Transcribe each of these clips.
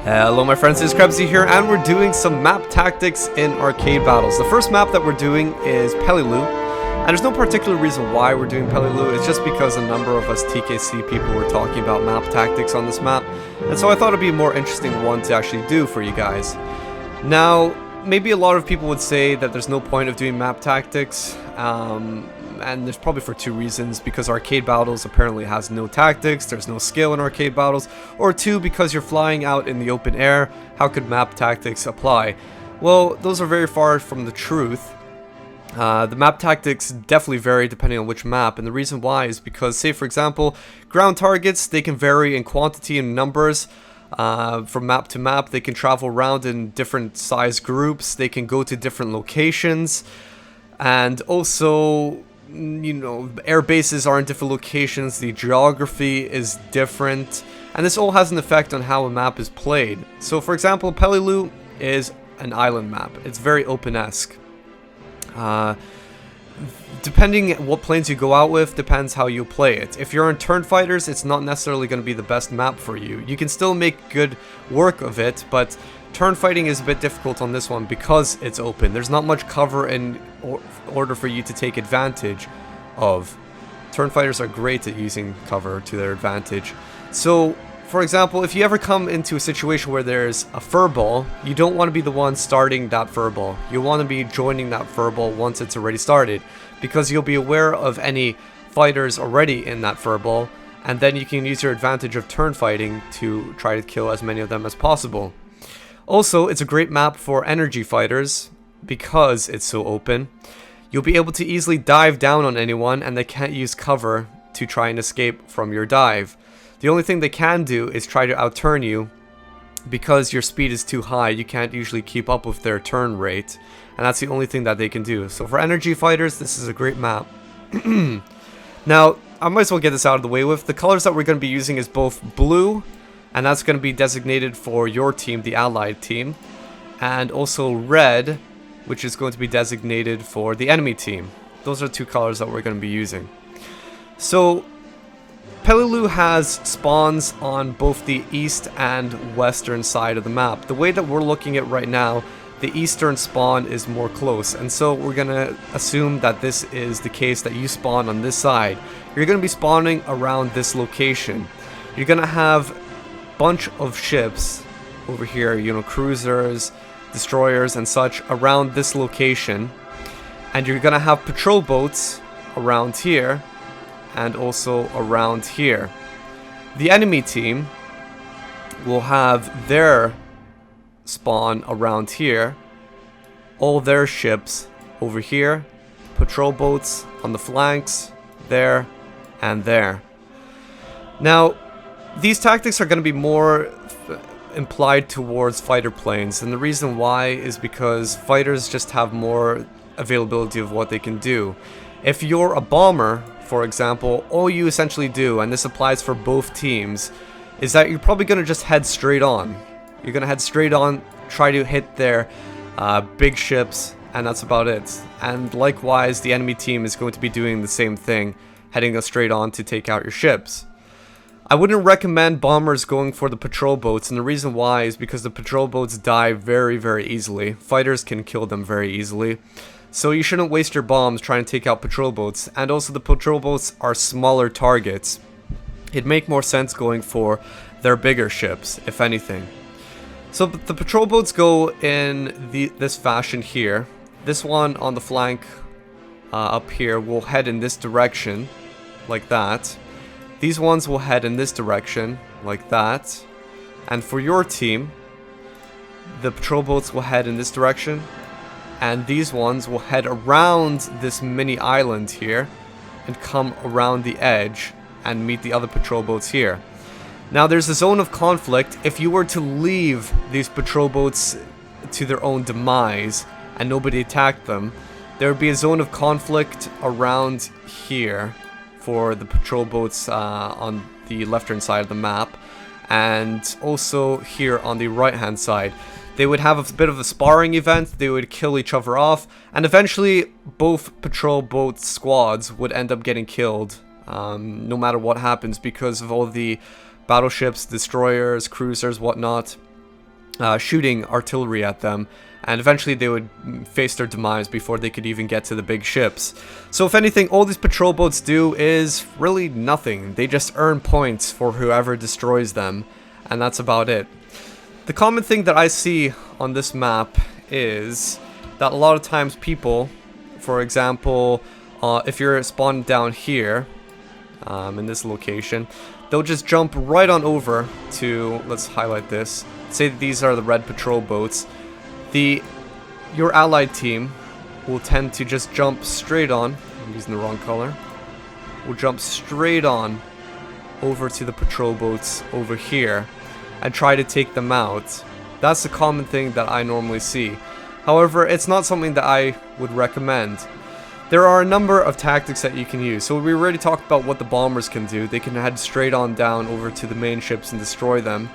Hello my friends, it's Krebs here, and we're doing some map tactics in arcade battles. The first map that we're doing is Peleliu, and there's no particular reason why we're doing Peleliu. It's just because a number of us TKC people were talking about map tactics on this map, and so I thought it'd be a more interesting one to actually do for you guys. Now, maybe a lot of people would say that there's no point of doing map tactics, and there's probably for two reasons: because arcade battles apparently has no tactics, there's no skill in arcade battles, or two, because you're flying out in the open air, how could map tactics apply? Well, those are very far from the truth. The map tactics definitely vary depending on which map, and the reason why is because, say for example, ground targets, they can vary in quantity and numbers. From map to map, they can travel around in different size groups, they can go to different locations, and also, you know, air bases are in different locations, the geography is different, and this all has an effect on how a map is played. So for example, Peleliu is an island map. It's very open-esque. Depending what planes you go out with depends how you play it. If you're on turn fighters, it's not necessarily going to be the best map for you. You can still make good work of it, but turn fighting is a bit difficult on this one because it's open. There's not much cover in order for you to take advantage of. Turn fighters are great at using cover to their advantage. So, for example, if you ever come into a situation where there's a furball, you don't want to be the one starting that furball. You want to be joining that furball once it's already started, because you'll be aware of any fighters already in that furball, and then you can use your advantage of turn fighting to try to kill as many of them as possible. Also, it's a great map for energy fighters because it's so open. You'll be able to easily dive down on anyone, and they can't use cover to try and escape from your dive. The only thing they can do is try to outturn you. Because your speed is too high, you can't usually keep up with their turn rate, and that's the only thing that they can do. So for energy fighters, this is a great map. Now, I might as well get this out of the way with. The colors that we're going to be using is both blue, and that's going to be designated for your team, the allied team, and also red, which is going to be designated for the enemy team. Those are two colors that we're going to be using. So Peleliu has spawns on both the east and western side of the map. The way that we're looking at right now, the eastern spawn is more close, and so we're going to assume that this is the case, that you spawn on this side. You're going to be spawning around this location. You're going to have bunch of ships over here, you know, cruisers, destroyers and such around this location, and you're gonna have patrol boats around here and also around here. The enemy team will have their spawn around here, all their ships over here, patrol boats on the flanks, there and there. Now, these tactics are going to be more implied towards fighter planes, and the reason why is because fighters just have more availability of what they can do. If you're a bomber, for example, all you essentially do, and this applies for both teams, is that you're probably going to just head straight on. You're going to head straight on, try to hit their big ships, and that's about it. And likewise, the enemy team is going to be doing the same thing, heading straight on to take out your ships. I wouldn't recommend bombers going for the patrol boats, and the reason why is because the patrol boats die very, very easily. Fighters can kill them very easily. So you shouldn't waste your bombs trying to take out patrol boats, and also the patrol boats are smaller targets. It'd make more sense going for their bigger ships, if anything. So the patrol boats go in this fashion here. This one on the flank up here will head in this direction, like that. These ones will head in this direction, like that. And for your team, the patrol boats will head in this direction, and these ones will head around this mini island here and come around the edge and meet the other patrol boats here. Now, there's a zone of conflict. If you were to leave these patrol boats to their own demise and nobody attacked them, there would be a zone of conflict around here for the patrol boats on the left-hand side of the map, and also here on the right-hand side. They would have a bit of a sparring event, they would kill each other off, and eventually both patrol boat squads would end up getting killed, no matter what happens, because of all the battleships, destroyers, cruisers, whatnot. shooting artillery at them, and eventually they would face their demise before they could even get to the big ships. So if anything, all these patrol boats do is really nothing. They just earn points for whoever destroys them, and that's about it. The common thing that I see on this map is that a lot of times people, for example, if you're spawned down here, in this location, they'll just jump right on over to, let's highlight this, say that these are the red patrol boats. Your allied team will tend to just jump straight on, I'm using the wrong color, will jump straight on over to the patrol boats over here and try to take them out. That's the common thing that I normally see. However, it's not something that I would recommend. There are a number of tactics that you can use. So we already talked about what the bombers can do. They can head straight on down over to the main ships and destroy them.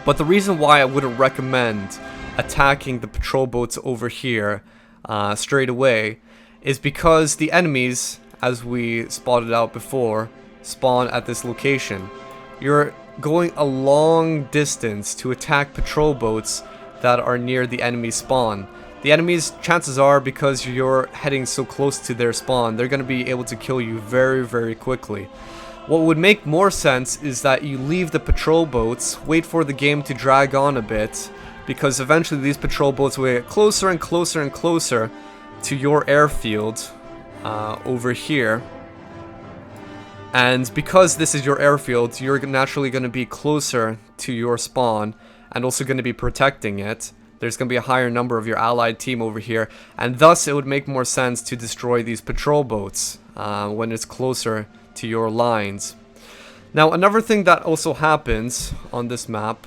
But the reason why I wouldn't recommend attacking the patrol boats over here straight away is because the enemies, as we spotted out before, spawn at this location. You're going a long distance to attack patrol boats that are near the enemy spawn. The enemies, chances are, because you're heading so close to their spawn, they're going to be able to kill you very, very quickly. What would make more sense is that you leave the patrol boats, wait for the game to drag on a bit, because eventually these patrol boats will get closer and closer and closer to your airfield over here. And because this is your airfield, you're naturally going to be closer to your spawn and also going to be protecting it. There's going to be a higher number of your allied team over here, and thus it would make more sense to destroy these patrol boats when it's closer to your lines. Now, another thing that also happens on this map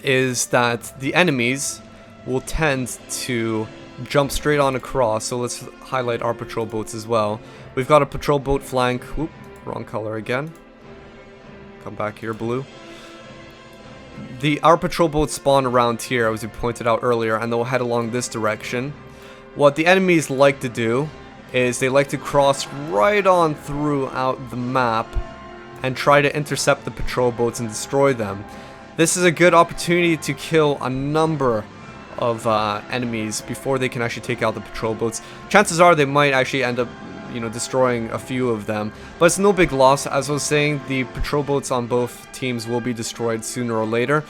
is that the enemies will tend to jump straight on across. So let's highlight our patrol boats as well. We've got a patrol boat flank. Oop, wrong color again. Come back here, blue. Our patrol boats spawn around here, as we pointed out earlier, and they'll head along this direction. What the enemies like to do is they like to cross right on throughout the map and try to intercept the patrol boats and destroy them. This is a good opportunity to kill a number of enemies before they can actually take out the patrol boats. Chances are they might actually end up, destroying a few of them, but it's no big loss. As I was saying, the patrol boats on both teams will be destroyed sooner or later.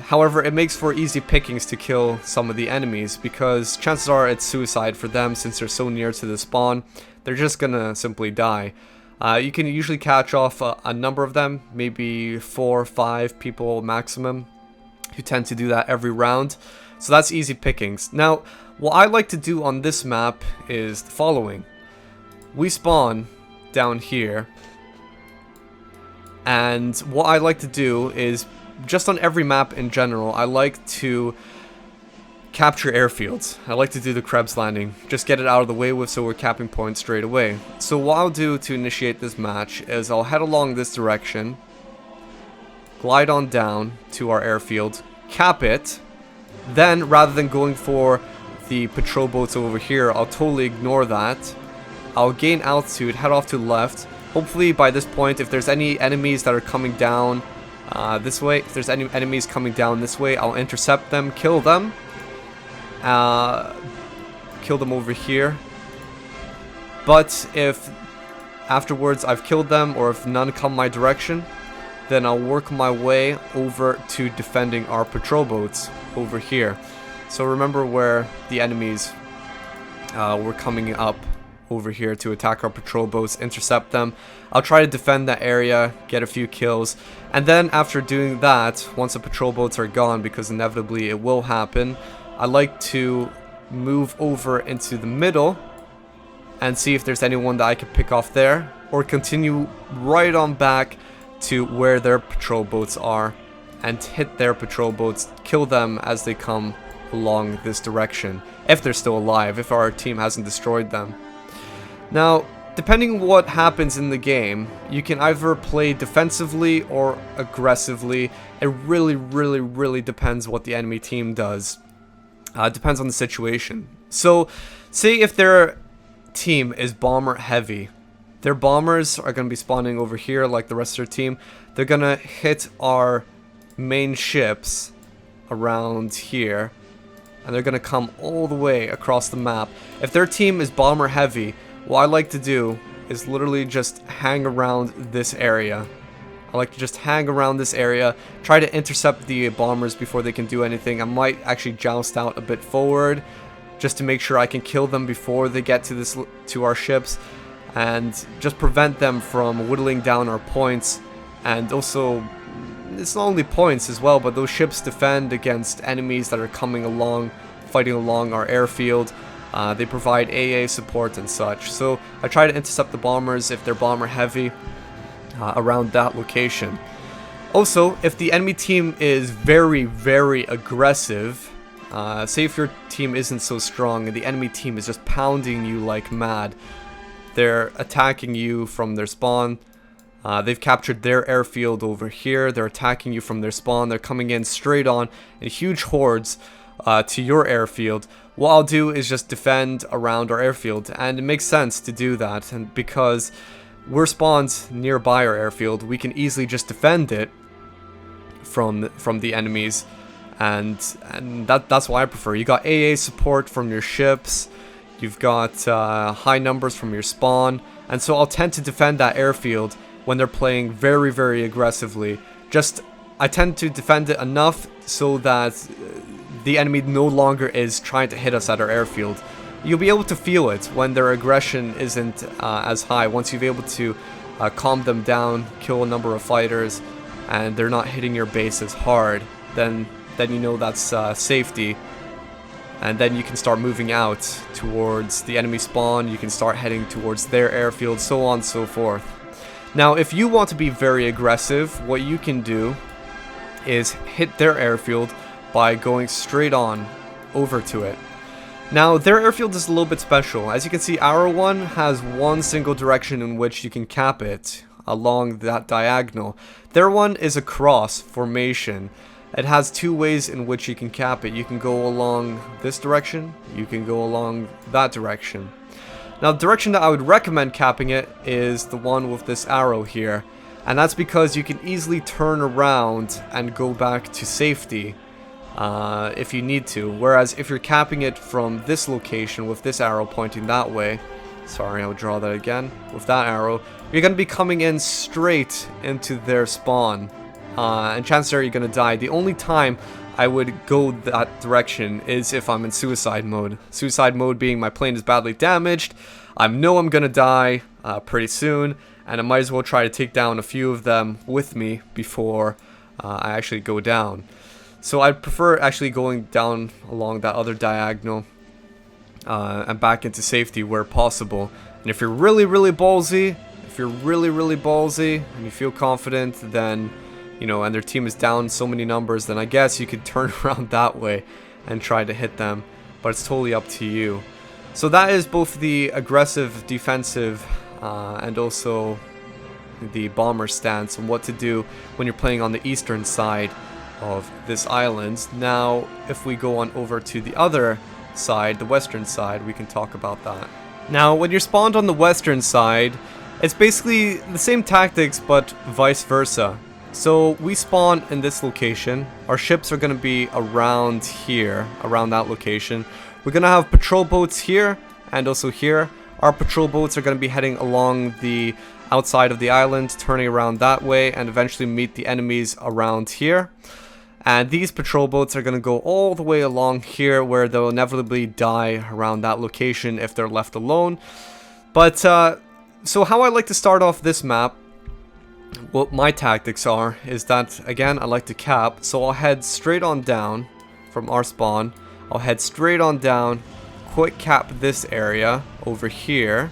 However, it makes for easy pickings to kill some of the enemies, because chances are it's suicide for them since they're so near to the spawn. They're just gonna simply die. You can usually catch off a number of them, maybe 4 or 5 people maximum, who tend to do that every round. So that's easy pickings. Now, what I like to do on this map is the following. We spawn down here, and what I like to do is, just on every map in general, I like to capture airfields. I like to do the Krebs landing, just get it out of the way with, so we're capping points straight away. So what I'll do to initiate this match is I'll head along this direction, glide on down to our airfield, cap it, then rather than going for the patrol boats over here, I'll totally ignore that. I'll gain altitude, head off to the left. Hopefully by this point, if there's any enemies that are coming down this way, if there's any enemies coming down this way, I'll intercept them, kill them. Kill them over here. But if afterwards I've killed them, or if none come my direction, then I'll work my way over to defending our patrol boats over here. So remember where the enemies were coming up over here to attack our patrol boats, intercept them. I'll try to defend that area, get a few kills, and then after doing that, once the patrol boats are gone, because inevitably it will happen, I like to move over into the middle and see if there's anyone that I can pick off there, or continue right on back to where their patrol boats are and hit their patrol boats, kill them as they come along this direction, if they're still alive, if our team hasn't destroyed them. Now, depending on what happens in the game, you can either play defensively or aggressively. It really, really, really depends what the enemy team does. Depends on the situation. So, say if their team is bomber heavy, their bombers are going to be spawning over here like the rest of their team. They're going to hit our main ships around here. And they're going to come all the way across the map. If their team is bomber heavy, what I like to do is literally just hang around this area. I like to just hang around this area, try to intercept the bombers before they can do anything. I might actually joust out a bit forward just to make sure I can kill them before they get to our ships, and just prevent them from whittling down our points. And also, it's not only points as well, but those ships defend against enemies that are coming along, fighting along our airfield. They provide AA support and such. So I try to intercept the bombers if they're bomber heavy around that location. Also, if the enemy team is very, very aggressive, say if your team isn't so strong and the enemy team is just pounding you like mad, they're attacking you from their spawn. They've captured their airfield over here. They're attacking you from their spawn. They're coming in straight on in huge hordes to your airfield. What I'll do is just defend around our airfield, and it makes sense to do that. And because we're spawned nearby our airfield, we can easily just defend it from the enemies, and that's why I prefer. You got AA support from your ships. You've got high numbers from your spawn, and so I'll tend to defend that airfield when they're playing very, very aggressively. I tend to defend it enough so that the enemy no longer is trying to hit us at our airfield. You'll be able to feel it when their aggression isn't as high. Once you've been able to calm them down, kill a number of fighters, and they're not hitting your base as hard, then you know that's safety. And then you can start moving out towards the enemy spawn. You can start heading towards their airfield, so on and so forth. Now, if you want to be very aggressive, what you can do is hit their airfield by going straight on over to it. Now, their airfield is a little bit special. As you can see, our one has one single direction in which you can cap it along that diagonal. Their one is a cross formation. It has two ways in which you can cap it. You can go along this direction, you can go along that direction. Now, the direction that I would recommend capping it is the one with this arrow here, and that's because you can easily turn around and go back to safety if you need to. Whereas if you're capping it from this location with this arrow pointing that way, sorry, I'll draw that again, with that arrow, you're going to be coming in straight into their spawn, and chances are you're going to die. The only time I would go that direction is if I'm in suicide mode. Suicide mode being my plane is badly damaged, I know I'm gonna die pretty soon, and I might as well try to take down a few of them with me before I actually go down. So I prefer actually going down along that other diagonal and back into safety where possible. And if you're really, really ballsy, and you feel confident, then you know, and their team is down so many numbers, then I guess you could turn around that way and try to hit them, but it's totally up to you. So that is both the aggressive, defensive, and also the bomber stance, and what to do when you're playing on the eastern side of this island. Now, if we go on over to the other side, the western side, we can talk about that. Now, when you're spawned on the western side, it's basically the same tactics, but vice versa. So we spawn in this location. Our ships are going to be around here, around that location. We're going to have patrol boats here and also here. Our patrol boats are going to be heading along the outside of the island, turning around that way, and eventually meet the enemies around here. And these patrol boats are going to go all the way along here, where they'll inevitably die around that location if they're left alone. But so how I like to start off this map, what my tactics are, is that, again, I like to cap. So I'll head straight on down from our spawn. I'll head straight on down, quick cap this area over here.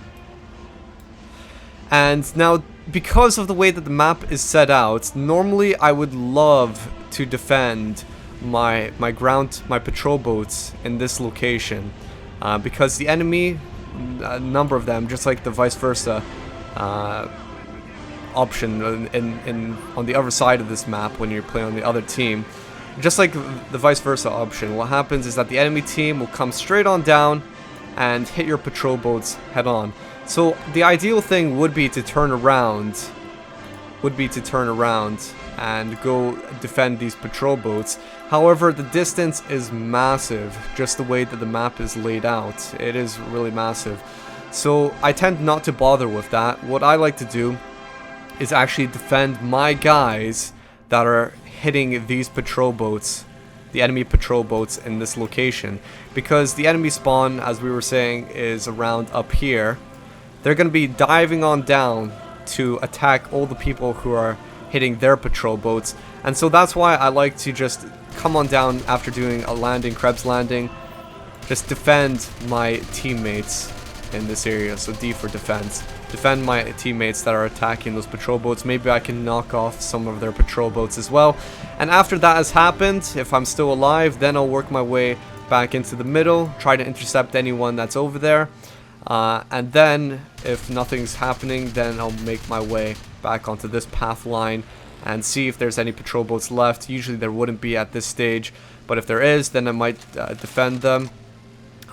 And now, because of the way that the map is set out, normally I would love to defend my patrol boats in this location. Because the enemy, a number of them, just like the vice versa option on the other side of this map when you're playing on the other team, just like the vice versa option, what happens is that the enemy team will come straight on down and hit your patrol boats head on. So the ideal thing would be to turn around and go defend these patrol boats. However, the distance is massive, just the way that the map is laid out. It is really massive. So I tend not to bother with that. What I like to do is actually defend my guys that are hitting these patrol boats, the enemy patrol boats in this location, because the enemy spawn, as we were saying, is around up here. They're going to be diving on down to attack all the people who are hitting their patrol boats, and so that's why I like to just come on down after doing a landing, Krebs landing, just defend my teammates in this area. So D for defense. Defend my teammates that are attacking those patrol boats. Maybe I can knock off some of their patrol boats as well. And after that has happened, if I'm still alive, then I'll work my way back into the middle, try to intercept anyone that's over there. And then, if nothing's happening, then I'll make my way back onto this path line and see if there's any patrol boats left. Usually there wouldn't be at this stage, but if there is, then I might defend them.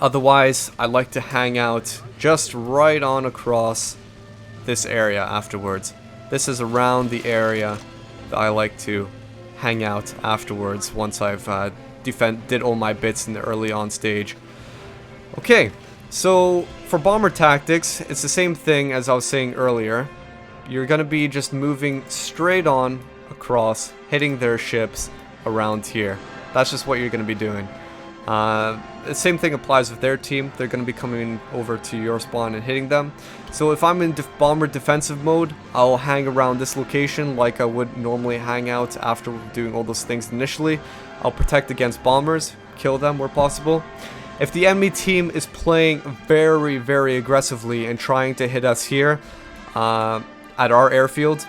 Otherwise, I like to hang out just right on across this area afterwards. This is around the area that I like to hang out afterwards once I've did all my bits in the early on stage. Okay, so for bomber tactics, it's the same thing as I was saying earlier. You're going to be just moving straight on across, hitting their ships around here. That's just what you're going to be doing. The same thing applies with their team. They're going to be coming over to your spawn and hitting them. So if I'm in bomber defensive mode, I'll hang around this location like I would normally hang out after doing all those things initially. I'll protect against bombers, kill them where possible. If the enemy team is playing very, very aggressively and trying to hit us here at our airfield,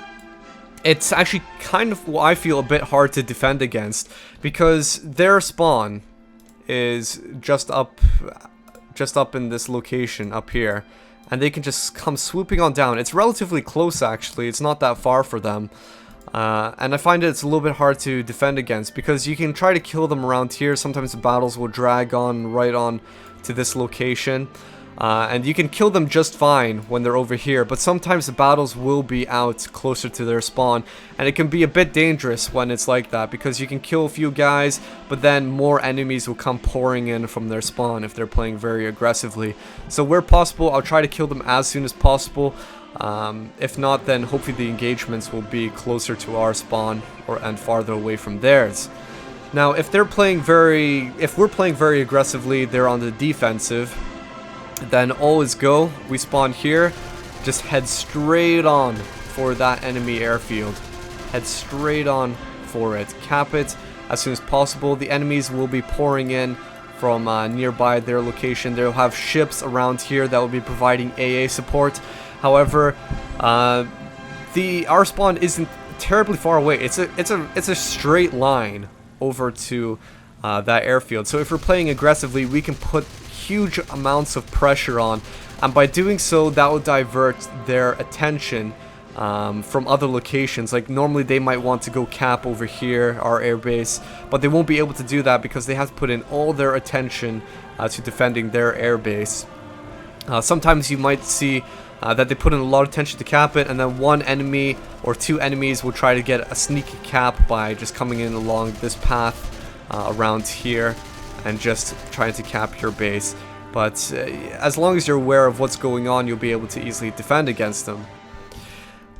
it's actually kind of, I feel, a bit hard to defend against, because their spawn is just up in this location up here, and they can just come swooping on down. It's relatively close, actually. It's not that far for them, and I find it's a little bit hard to defend against, because you can try to kill them around here. Sometimes the battles will drag on right on to this location, and you can kill them just fine when they're over here, but sometimes the battles will be out closer to their spawn, and it can be a bit dangerous when it's like that, because you can kill a few guys, but then more enemies will come pouring in from their spawn if they're playing very aggressively. So where possible, I'll try to kill them as soon as possible. If not, then hopefully the engagements will be closer to our spawn and farther away from theirs. Now, if we're playing very aggressively, they're on the defensive, then all is go. We spawn here, just head straight on for that enemy airfield. Head straight on for it. Cap it as soon as possible. The enemies will be pouring in from nearby their location. They'll have ships around here that will be providing AA support. However, our spawn isn't terribly far away. It's a straight line over to that airfield. So if we're playing aggressively, we can put huge amounts of pressure on, and by doing so, that will divert their attention from other locations. Like normally they might want to go cap over here, our airbase, but they won't be able to do that because they have to put in all their attention to defending their airbase. Sometimes you might see that they put in a lot of attention to cap it, and then one enemy or two enemies will try to get a sneaky cap by just coming in along this path around here and just trying to cap your base. But as long as you're aware of what's going on, you'll be able to easily defend against them.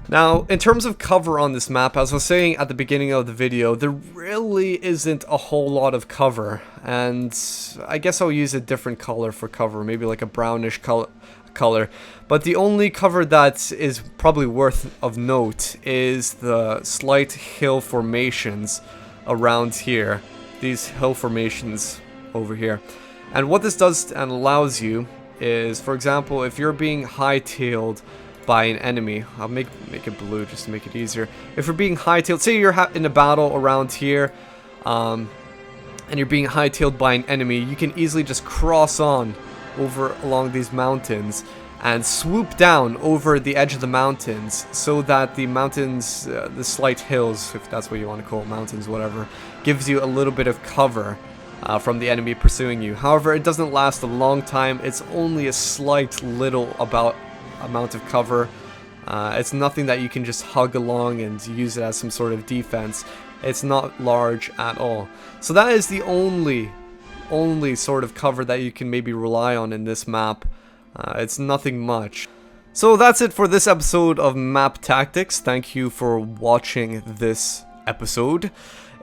Now, in terms of cover on this map, as I was saying at the beginning of the video, there really isn't a whole lot of cover, and I guess I'll use a different color for cover, maybe like a brownish color. But the only cover that is probably worth of note is the slight hill formations around here. These hill formations over here. And what this does and allows you is, for example, if you're being hightailed by an enemy, I'll make it blue just to make it easier. If you're being hightailed, say you're in a battle around here, and you're being hightailed by an enemy, you can easily just cross on over along these mountains and swoop down over the edge of the mountains, so that the mountains, the slight hills, if that's what you want to call it, mountains, whatever, gives you a little bit of cover from the enemy pursuing you. However, it doesn't last a long time. It's only a slight little amount of cover. It's nothing that you can just hug along and use it as some sort of defense. It's not large at all. So that is the only sort of cover that you can maybe rely on in this map. It's nothing much. So that's it for this episode of Map Tactics. Thank you for watching this episode.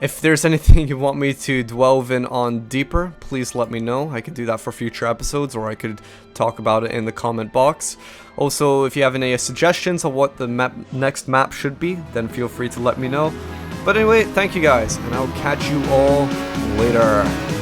If there's anything you want me to delve in on deeper, please let me know. I could do that for future episodes, or I could talk about it in the comment box. Also, if you have any suggestions on what the next map should be, then feel free to let me know. But anyway, thank you guys, and I'll catch you all later.